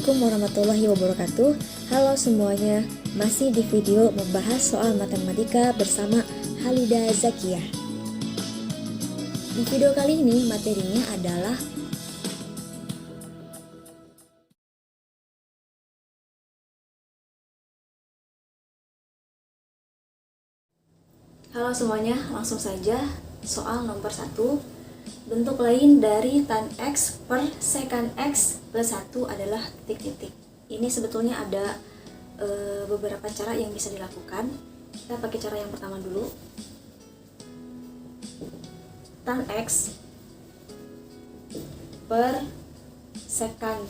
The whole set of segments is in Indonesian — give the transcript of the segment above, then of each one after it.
Assalamualaikum warahmatullahi wabarakatuh. Halo semuanya, masih di video membahas soal matematika bersama Halida Zakiyah. Di video kali ini materinya adalah Halo semuanya, langsung saja soal nomor 1. Bentuk lain dari tan X per sekan X plus 1 adalah titik-titik. Ini sebetulnya ada beberapa cara yang bisa dilakukan. Kita pakai cara yang pertama dulu. Tan X per sekan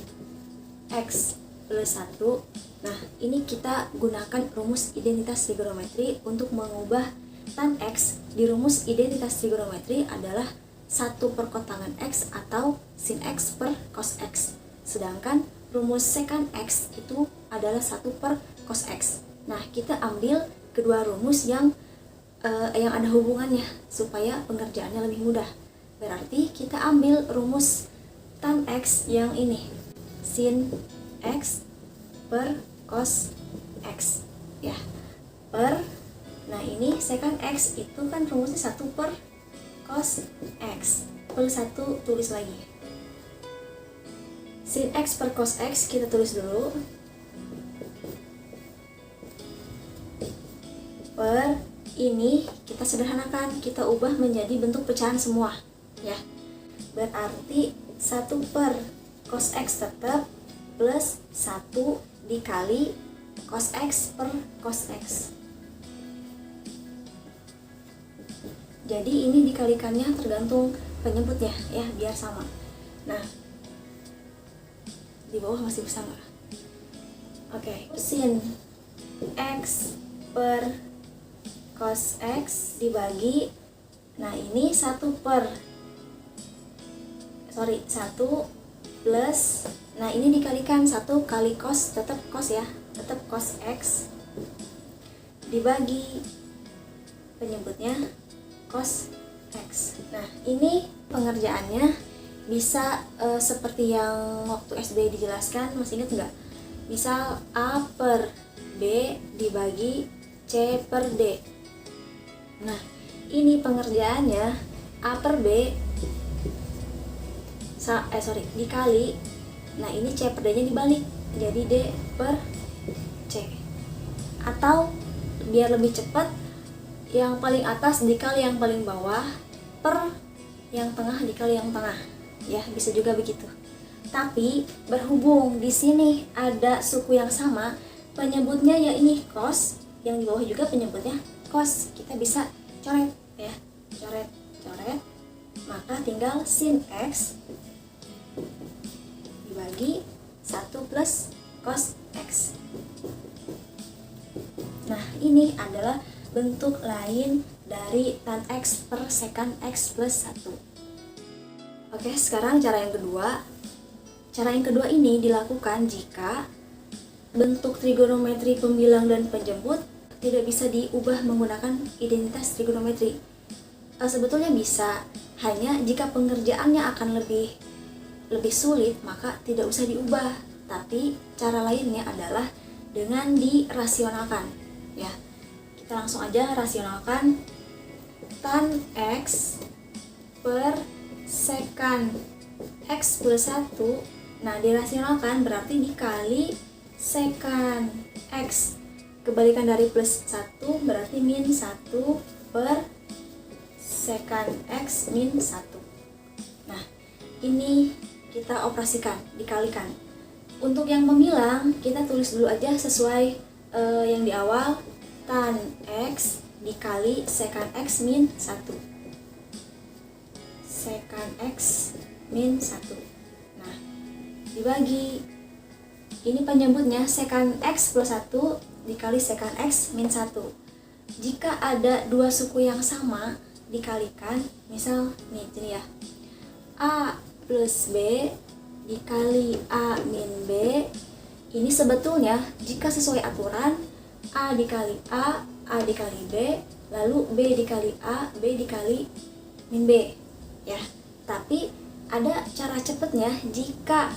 X plus 1. Nah, ini kita gunakan rumus identitas trigonometri untuk mengubah tan X di rumus identitas trigonometri adalah 1 per kotangan X atau sin X per cos X. Sedangkan rumus sekan X itu adalah 1 per cos X. Nah, kita ambil kedua rumus yang ada hubungannya supaya pengerjaannya lebih mudah. Berarti kita ambil rumus tan X yang ini, sin X per cos X. Ya, per, nah ini sekan X itu kan rumusnya 1 per cos X plus 1, tulis lagi. Sin X per cos X kita tulis dulu. Per ini kita sederhanakan, kita ubah menjadi bentuk pecahan semua, ya. Berarti 1 per cos X tetap plus 1 dikali cos X per cos X. Jadi ini dikalikannya tergantung penyebutnya, ya, biar sama. Nah, di bawah masih bisa nggak? Oke, sin X per cos X dibagi, nah ini 1 plus, nah ini dikalikan 1 kali cos, tetap cos ya, tetap cos X dibagi penyebutnya cos X. Nah, ini pengerjaannya bisa seperti yang waktu SD dijelaskan, masih ingat nggak? Misal A per B dibagi C per D. Nah, ini pengerjaannya A per B dikali, nah ini C per D nya dibalik, jadi D per C. Atau biar lebih cepat, yang paling atas dikali yang paling bawah per yang tengah dikali yang tengah, ya, bisa juga begitu. Tapi berhubung di sini ada suku yang sama, penyebutnya ya ini cos, yang di bawah juga penyebutnya cos, kita bisa coret, ya, coret, maka tinggal sin X dibagi 1 plus cos X. Nah, ini adalah bentuk lain dari tan X per sekan X plus 1. Oke, sekarang cara yang kedua. Cara yang kedua ini dilakukan jika bentuk trigonometri pembilang dan penjemput tidak bisa diubah menggunakan identitas trigonometri. Sebetulnya bisa, hanya jika pengerjaannya akan lebih sulit maka tidak usah diubah. Tapi cara lainnya adalah dengan dirasionalkan, ya. Kita langsung aja rasionalkan. Tan X per sekan X plus 1, nah dirasionalkan berarti dikali sekan X, kebalikan dari plus 1 berarti min 1 per sekan X min 1. Nah, ini kita operasikan, dikalikan. Untuk yang pembilang kita tulis dulu aja sesuai yang di awal, tan X dikali sekan X min 1. Sekan X min 1. Nah, dibagi. Ini penyebutnya sekan X plus 1 dikali sekan X min 1. Jika ada dua suku yang sama dikalikan, misal nih gini ya, A plus B dikali A min B. Ini sebetulnya jika sesuai aturan A dikali A dikali B, lalu B dikali A, B dikali min B, ya. Tapi ada cara cepatnya jika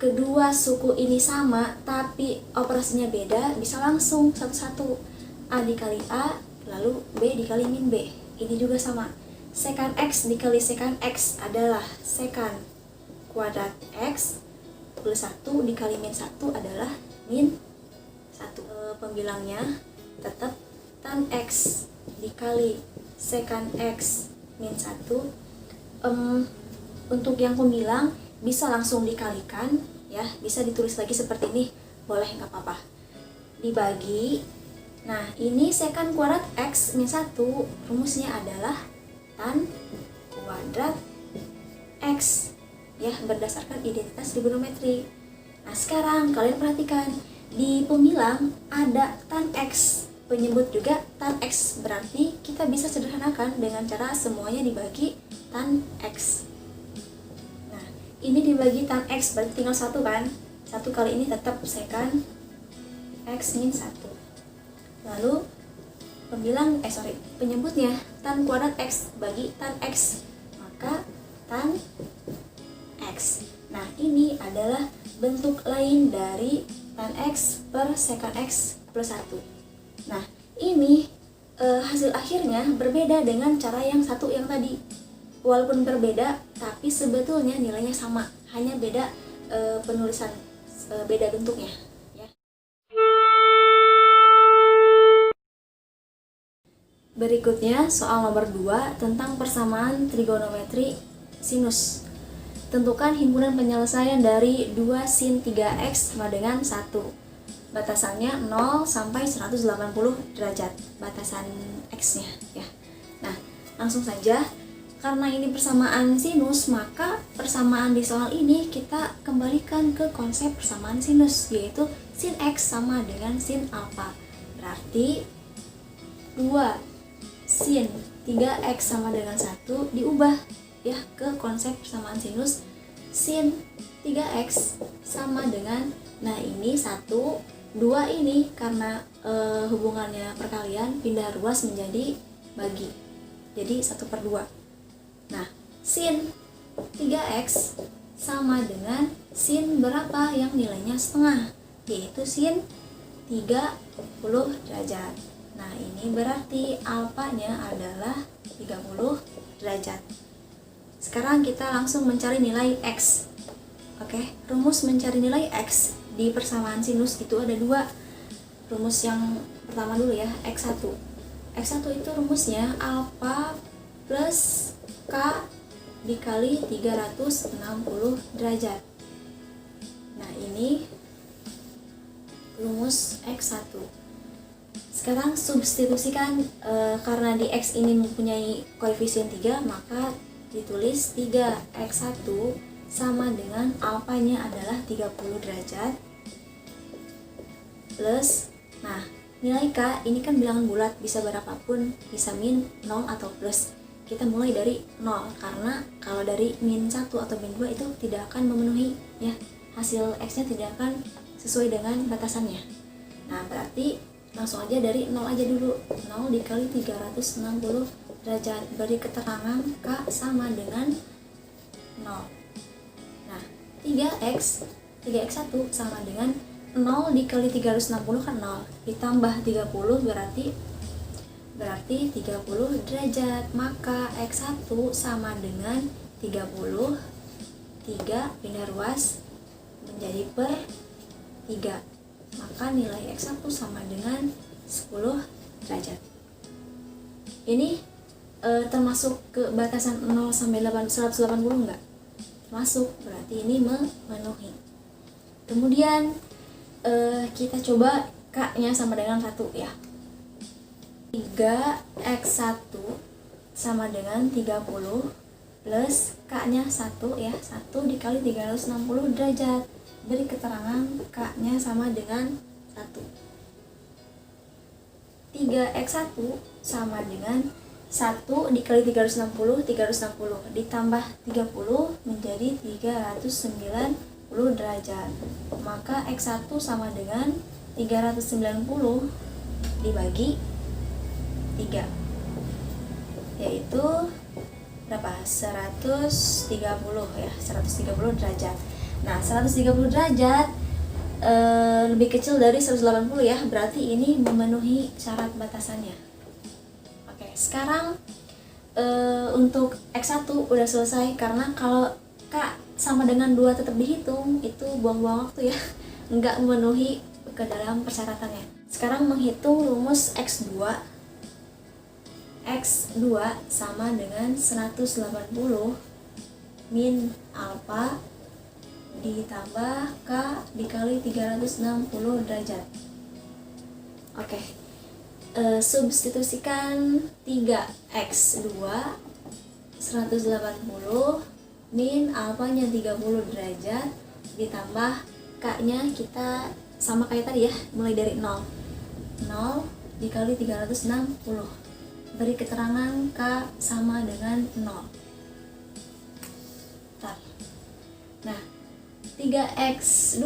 kedua suku ini sama tapi operasinya beda, bisa langsung satu-satu. A dikali A, lalu B dikali min B. Ini juga sama. Sekant X dikali sekant X adalah sekant kuadrat X plus 1 dikali min 1 adalah min 1. Pembilangnya tetap tan X dikali sekant X min 1. Untuk yang pembilang bisa langsung dikalikan ya, bisa ditulis lagi seperti ini, boleh, nggak apa-apa. Dibagi, nah ini sekant kuadrat X min 1, rumusnya adalah tan kuadrat X ya, berdasarkan identitas trigonometri. Nah sekarang kalian perhatikan, di pembilang ada tan X, penyebut juga tan X, berarti kita bisa sederhanakan dengan cara semuanya dibagi tan X. Nah ini dibagi tan X, berarti tinggal 1 kan, 1 kali ini tetap sekant X min 1. Lalu penyebutnya tan kuadrat X bagi tan X, maka tan X. Nah ini adalah bentuk lain dari tan X per sekant X plus 1. Nah ini hasil akhirnya berbeda dengan cara yang satu yang tadi. Walaupun berbeda tapi sebetulnya nilainya sama, hanya beda penulisan, beda bentuknya ya. Berikutnya soal nomor 2 tentang persamaan trigonometri sinus. Tentukan himpunan penyelesaian dari 2 sin 3x sama dengan 1. Batasannya 0 sampai 180 derajat, batasan x-nya ya. Nah, langsung saja, karena ini persamaan sinus, maka persamaan di soal ini kita kembalikan ke konsep persamaan sinus, yaitu sin x sama dengan sin alfa. Berarti 2 sin 3x sama dengan 1 diubah ya ke konsep persamaan sinus sin 3x sama dengan, nah ini 1, 2 ini karena hubungannya perkalian pindah ruas menjadi bagi, jadi 1/2. Nah sin 3x sama dengan sin berapa yang nilainya setengah, yaitu sin 30 derajat. Nah ini berarti alfanya adalah 30 derajat. Sekarang kita langsung mencari nilai X. Oke, rumus mencari nilai X di persamaan sinus itu ada 2. Rumus yang pertama dulu ya, X1. X1 itu rumusnya alfa plus K dikali 360 derajat. Nah ini rumus X1. Sekarang substitusikan, karena di X ini mempunyai koefisien 3, maka ditulis 3x1 sama dengan alfanya adalah 30 derajat plus, nah nilai K ini kan bilangan bulat, bisa berapapun, bisa min, 0 atau plus. Kita mulai dari 0 karena kalau dari min 1 atau min 2 itu tidak akan memenuhi ya, hasil X nya tidak akan sesuai dengan batasannya. Nah berarti langsung aja dari 0 aja dulu, 0 dikali 360 derajat, beri keterangan K sama dengan 0. Nah 3x1 sama dengan 0 dikali 360 kan 0, ditambah 30 berarti 30 derajat, maka x1 sama dengan 30, 3 pindah ruas menjadi per 3, maka nilai x1 sama dengan 10 derajat. Ini termasuk ke batasan 0 sampai 180 enggak? Masuk, berarti ini memenuhi. Kemudian kita coba K-nya sama dengan 1 ya. 3x1 sama dengan 30 plus K-nya 1 ya, 1 dikali 360 derajat. Beri keterangan K-nya sama dengan 1. 3x1 sama dengan 1 dikali 360 ditambah 30 menjadi 390 derajat, maka x1 sama dengan 390 dibagi 3, yaitu berapa? 130 ya, 130 derajat. Nah, 130 derajat lebih kecil dari 180 ya, berarti ini memenuhi syarat batasannya. Oke, sekarang untuk X1 udah selesai, karena kalau K sama dengan 2 tetap dihitung, itu buang-buang waktu ya, nggak memenuhi ke dalam persyaratannya. Sekarang menghitung rumus X2. X2 sama dengan 180 min alfa ditambah K dikali 360 derajat. Oke, substitusikan 3x2 180 min alfanya 30 derajat ditambah K nya kita sama kayak tadi ya, mulai dari 0 dikali 360, beri keterangan K sama dengan 0. Nah, 3x2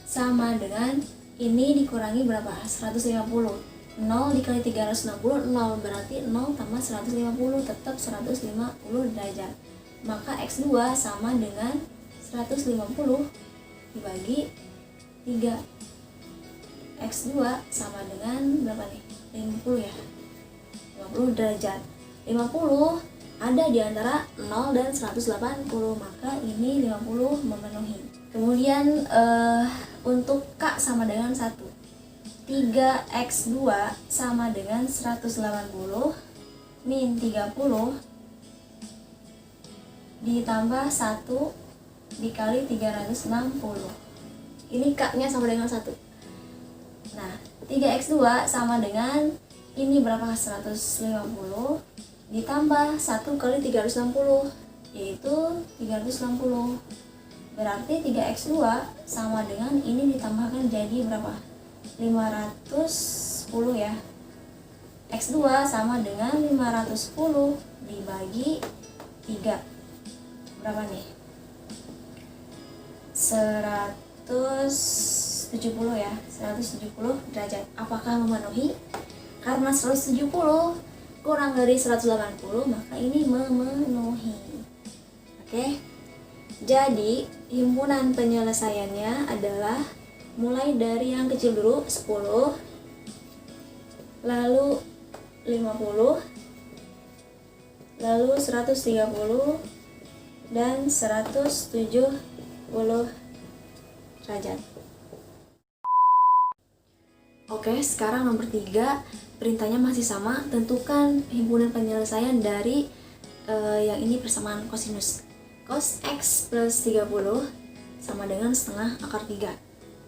sama dengan ini dikurangi berapa? 150. 0 dikali 360, 0, berarti 0 tambah 150 tetap 150 derajat. Maka x2 sama dengan 150 dibagi 3. X2 sama dengan berapa nih? 50 ya. 50 derajat. 50 ada di antara 0 dan 180, maka ini 50 memenuhi. Kemudian untuk K sama dengan 1. 3x2 sama dengan 180 min 30 ditambah 1 dikali 360. Ini K nya sama dengan 1. Nah, 3x2 sama dengan ini berapa? 150 ditambah 1 kali 360, yaitu 360. Berarti 3x2 sama dengan ini ditambahkan jadi berapa? 510 ya. X2 sama dengan 510 dibagi 3. Berapa nih? 170 ya. 170 derajat. Apakah memenuhi? Karena 170 kurang dari 180, maka ini memenuhi. Oke. Jadi, himpunan penyelesaiannya adalah mulai dari yang kecil dulu, 10, lalu 50, lalu 130, dan 170 derajat. Oke, sekarang nomor 3, perintahnya masih sama. Tentukan himpunan penyelesaian dari yang ini persamaan kosinus. Cos X plus 30 sama dengan setengah akar 3.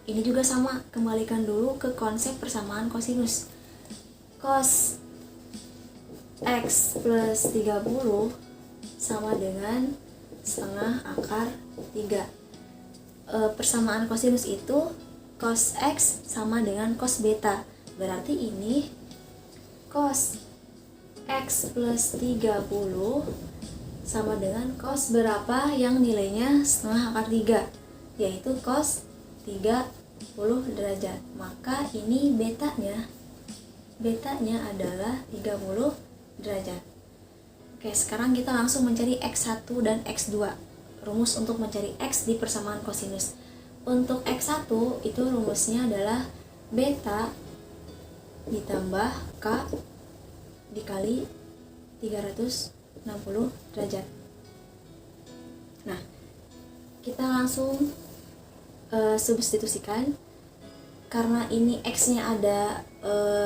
Ini juga sama, kembalikan dulu ke konsep persamaan kosinus. Cos X plus 30 sama dengan setengah akar 3. Persamaan kosinus itu cos X sama dengan cos beta. Berarti ini cos X plus 30 sama dengan cos berapa yang nilainya setengah akar 3, yaitu cos 30 derajat. Maka ini betanya adalah 30 derajat. Oke, sekarang kita langsung mencari X1 dan X2. Rumus untuk mencari X di persamaan kosinus. Untuk X1 itu rumusnya adalah beta ditambah K dikali 360 derajat. Nah, kita langsung substitusikan. Karena ini X-nya ada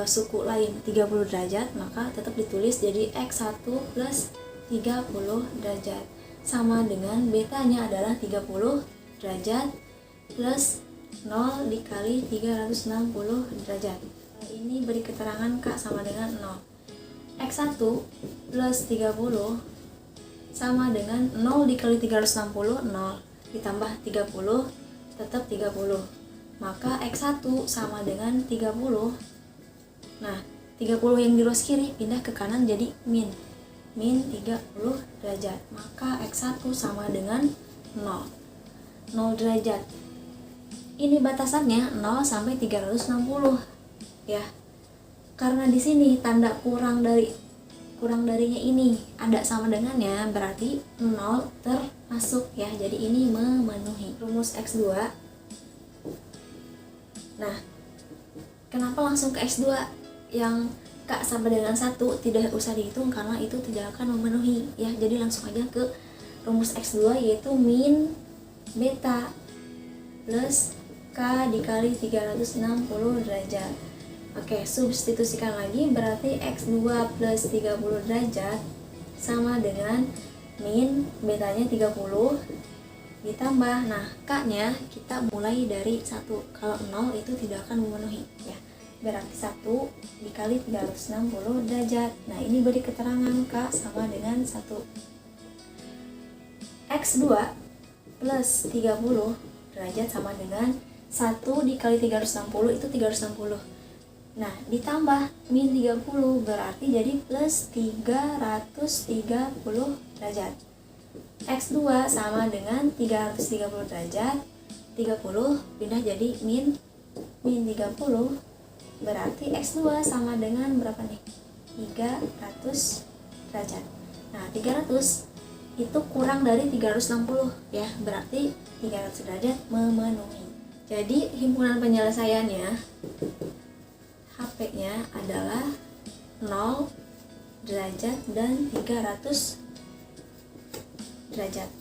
suku lain 30 derajat, maka tetap ditulis jadi X1 plus 30 derajat. Sama dengan betanya adalah 30 derajat plus 0 dikali 360 derajat. Ini beri keterangan K sama dengan 0. X1 plus 30 sama dengan 0 dikali 360, 0 ditambah 30 tetap 30. Maka X1 sama dengan 30. Nah, 30 yang di ruas kiri pindah ke kanan jadi min 30 derajat. Maka X1 sama dengan 0 derajat. Ini batasannya 0 sampai 360 ya. Karena di sini tanda kurang dari kurang darinya ini ada sama dengannya, berarti 0 termasuk ya. Jadi ini memenuhi rumus X2. Nah, kenapa langsung ke X2 yang K sama dengan 1 tidak usah dihitung karena itu tidak akan memenuhi ya. Jadi langsung aja ke rumus X2 yaitu min beta plus K dikali 360 derajat. Oke, substitusikan lagi, berarti X2 plus 30 derajat sama dengan min betanya 30 ditambah, nah K nya kita mulai dari 1, kalau 0 itu tidak akan memenuhi ya. Berarti 1 dikali 360 derajat. Nah ini beri keterangan K sama dengan 1. X2 plus 30 derajat sama dengan 1 dikali 360 itu 360. Nah, ditambah min 30 berarti jadi plus 330 derajat. X2 sama dengan 330 derajat, 30 pindah jadi min 30 berarti X2 sama dengan berapa nih? 300 derajat. Nah, 300 itu kurang dari 360 ya, berarti 300 derajat memenuhi. Jadi himpunan penyelesaiannya HP-nya adalah 0 derajat dan 300 derajat.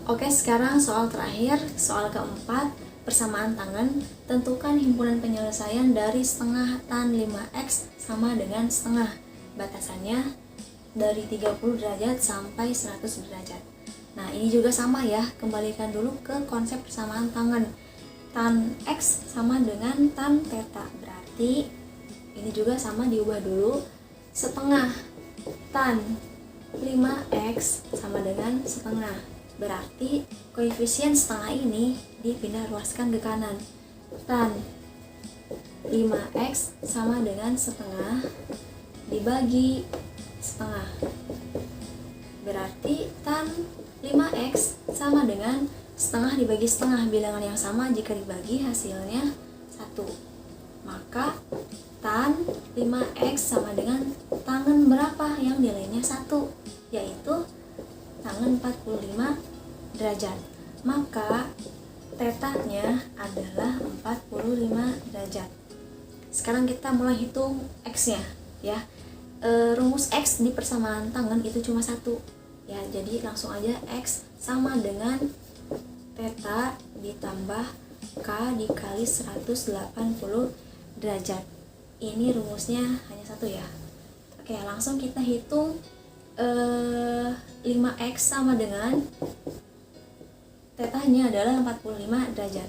Oke, sekarang soal terakhir, soal keempat, persamaan tangan. Tentukan himpunan penyelesaian dari setengah tan 5x sama dengan setengah. Batasannya dari 30 derajat sampai 100 derajat. Nah, ini juga sama ya, kembalikan dulu ke konsep persamaan tangan. Tan X sama dengan tan theta, berarti ini juga sama, diubah dulu. Setengah tan 5X sama dengan setengah, berarti koefisien setengah ini dipindah ruaskan ke kanan. Tan 5X sama dengan setengah dibagi setengah, berarti tan 5X sama dengan setengah dibagi setengah, bilangan yang sama jika dibagi hasilnya 1. Maka tan 5x sama dengan tangan berapa yang nilainya 1, yaitu tangan 45 derajat. Maka tetanya adalah 45 derajat. Sekarang kita mulai hitung x-nya ya. Rumus x di persamaan tangan itu cuma 1 ya, jadi langsung aja x sama dengan theta ditambah K dikali 180 derajat. Ini rumusnya hanya 1 ya. Oke, langsung kita hitung. 5x sama dengan theta-nya adalah 45 derajat.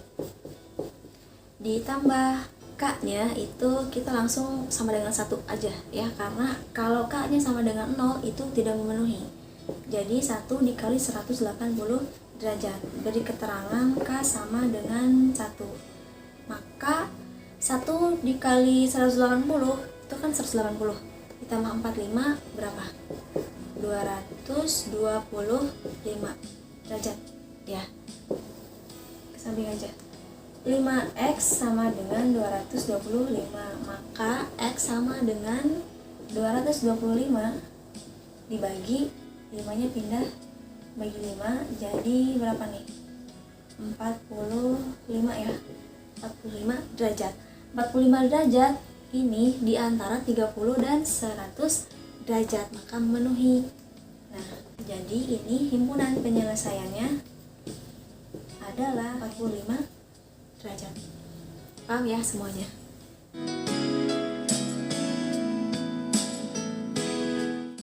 Ditambah K-nya itu kita langsung sama dengan 1 aja ya, karena kalau K-nya sama dengan 0 itu tidak memenuhi. Jadi 1 dikali 180 derajat, beri keterangan K sama dengan 1. Maka 1 dikali 180 itu kan 180 ditambah 45 berapa? 225 derajat ya. Ke samping aja. 5x sama dengan 225, maka x sama dengan 225 dibagi 5-nya pindah bagi 5 jadi berapa nih? 45 ya. 45 derajat. 45 derajat ini di antara 30 dan 100 derajat, maka memenuhi. Nah, jadi ini himpunan penyelesaiannya adalah 45 derajat. Paham ya semuanya?